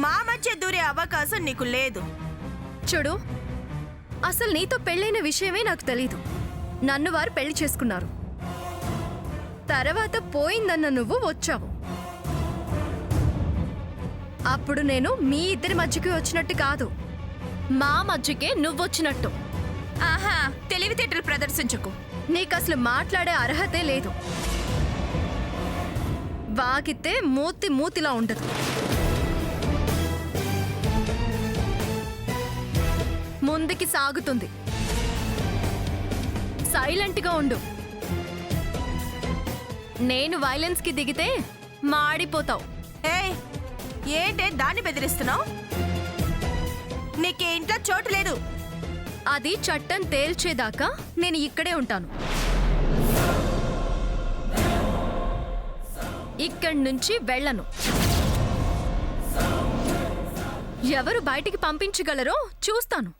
మా మధ్య దూరే అవకాశం నీకు లేదు. చూడు, అసలు నీతో పెళ్ళైన విషయమే నాకు తెలీదు. నన్ను వారు పెళ్లి చేసుకున్నారు. తర్వాత పోయిందన్న నువ్వు వచ్చావు. అప్పుడు నేను మీ ఇద్దరి మధ్యకి వచ్చినట్టు కాదు, మా మధ్యకే నువ్వొచ్చినట్టు. ఆహా, తెలివితేటలు ప్రదర్శించకు. నీకసలు మాట్లాడే అర్హతే లేదు. వాగితే మూతిలా ఉండదు. ముందుకి సాగుతుంది. సైలెంట్గా ఉండు. నేను వైలెన్స్కి దిగితే మాడిపోతావు. ఏయ్, ఏంటే దాన్ని బెదిరిస్తున్నావు? నీకే ఇంట్లో చోటు లేదు. అది చట్టం తేల్చేదాకా నేను ఇక్కడే ఉంటాను. ఇక్కడి నుంచి వెళ్ళను. ఎవరు బయటికి పంపించగలరో చూస్తాను.